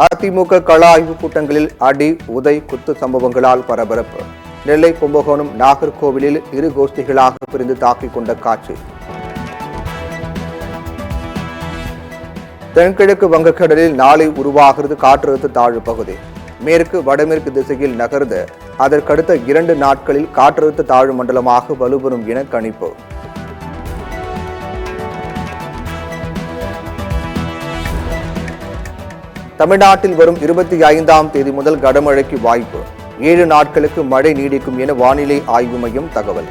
அதிமுக கள ஆய்வுக் கூட்டங்களில் அடி, உதை, குத்து சம்பவங்களால் பரபரப்பு. நெல்லை, கும்பகோணம், நாகர்கோவிலில் இரு கோஷ்டிகளாக பிரிந்து தாக்கிக் கொண்ட காட்சி. தென்கிழக்கு வங்கக்கடலில் நாளை உருவாகிறது காற்றழுத்த தாழ்வு பகுதி. மேற்கு வடமேற்கு திசையில் நகர்ந்து அதற்கடுத்த 2 நாட்களில் காற்றழுத்த தாழ்வு மண்டலமாக வலுப்பெறும் என கணிப்பு. தமிழ்நாட்டில் வரும் 25ஆம் தேதி முதல் கனமழைக்கு வாய்ப்பு. 7 நாட்களுக்கு மழை நீடிக்கும் என வானிலை ஆய்வு மையம் தகவல்.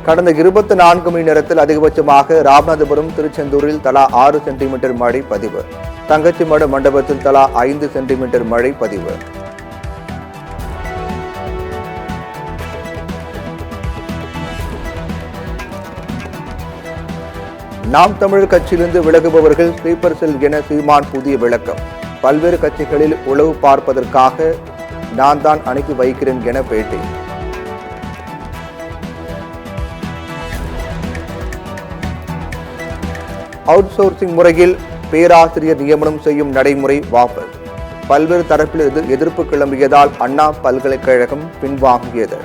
கடந்த 24 மணி நேரத்தில் அதிகபட்சமாக ராமநாதபுரம், திருச்செந்தூரில் தலா 6 சென்டிமீட்டர் மழை பதிவு. தங்கச்சிமட மண்டபத்தில் தலா 5 சென்டிமீட்டர் மழை பதிவு. நாம் தமிழர் கட்சியிலிருந்து விலகுபவர்கள் ஸ்லீப்பர் செல் என சீமான் புதிய விளக்கம். பல்வேறு கட்சிகளில் உளவு பார்ப்பதற்காக நான் தான் அனுப்பி வைக்கிறேன் என பேட்டி. அவுட் சோர்சிங் முறையில் பேராசிரியர் நியமனம் செய்யும் நடைமுறை வாபஸ். பல்வேறு தரப்பில் எதிர்ப்பு கிளம்பியதால் அண்ணா பல்கலைக்கழகம் பின்வாங்கியது.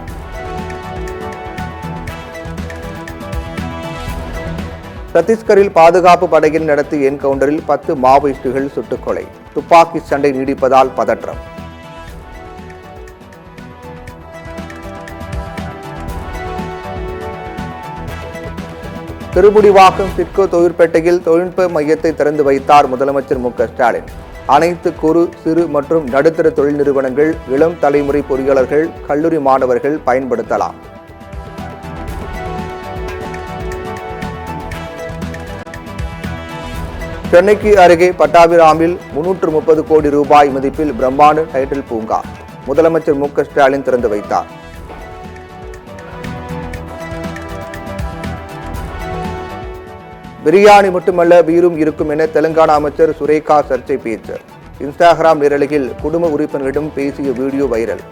சத்தீஸ்கரில் பாதுகாப்பு படையின் நடத்திய என்கவுண்டரில் 10 மாவோயிஸ்டுகள் சுட்டுக்கொலை. துப்பாக்கி சண்டை நீடிப்பதால் பதற்றம். திருமுடிவாக்கம் சிட்கோ தொழிற்பேட்டையில் தொழில்நுட்ப மையத்தை திறந்து வைத்தார் முதலமைச்சர் மு க ஸ்டாலின். அனைத்து குறு, சிறு மற்றும் நடுத்தர தொழில் நிறுவனங்கள், இளம் தலைமுறை பொறியாளர்கள், கல்லூரி மாணவர்கள் பயன்படுத்தலாம். சென்னைக்கு அருகே பட்டாபிராமில் 330 கோடி ரூபாய் மதிப்பில் பிரம்மாண்ட டைட்டில் பூங்கா முதலமைச்சர் மு க ஸ்டாலின் திறந்து வைத்தார். பிரியாணி மட்டுமல்ல, பீரும் இருக்கும் என தெலுங்கானா அமைச்சர் சுரேகா சர்ச்சை பேச்சு. இன்ஸ்டாகிராம் நேரலையில் குடும்ப உறுப்பினரிடம் பேசிய வீடியோ வைரல்.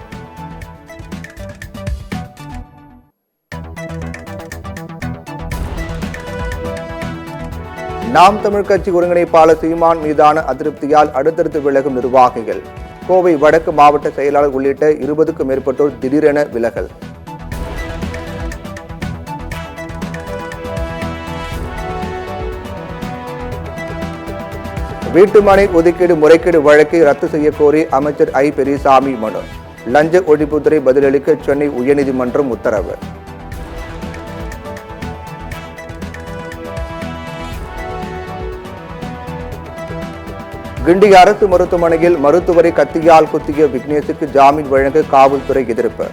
நாம் தமிழ் கட்சி ஒருங்கிணைப்பாளர் சீமான் மீதான அதிருப்தியால் அடுத்தடுத்து விலகும் நிர்வாகிகள். கோவை வடக்கு மாவட்ட செயலாளர் உள்ளிட்ட 20க்கும் மேற்பட்டோர் திடீரென விலகல். வீட்டுமனை ஒதுக்கீடு முறைகேடு வழக்கை ரத்து செய்ய கோரி அமைச்சர் ஐ. பெரியசாமி மனு. லஞ்ச ஒழிப்புத்துறை பதிலளிக்க சென்னை உயர்நீதிமன்றம் உத்தரவு. கிண்டி அரசு மருத்துவமனையில் மருத்துவரை கத்தியால் குத்திய விக்னேஷுக்கு ஜாமீன் வழங்க காவல்துறை எதிர்ப்பு.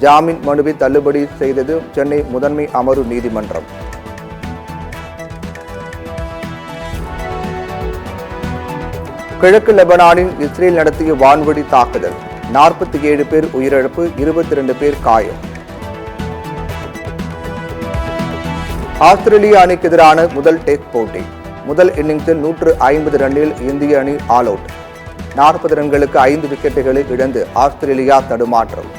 ஜாமீன் மனுவை தள்ளுபடி செய்தது சென்னை முதன்மை அமர்வு நீதிமன்றம். கிழக்கு லெபனானில் இஸ்ரேல் நடத்திய வான்வழி தாக்குதல். 47 பேர் உயிரிழப்பு, 22 பேர் காயம். ஆஸ்திரேலிய அணிக்கு எதிரான முதல் டெஸ்ட் போட்டி. முதல் இன்னிங்ஸில் 150 ரன்னில் இந்திய அணி ஆல் அவுட். 40 ரன்களுக்கு 5 விக்கெட்டுகளை இழந்து ஆஸ்திரேலியா தடுமாற்றம்.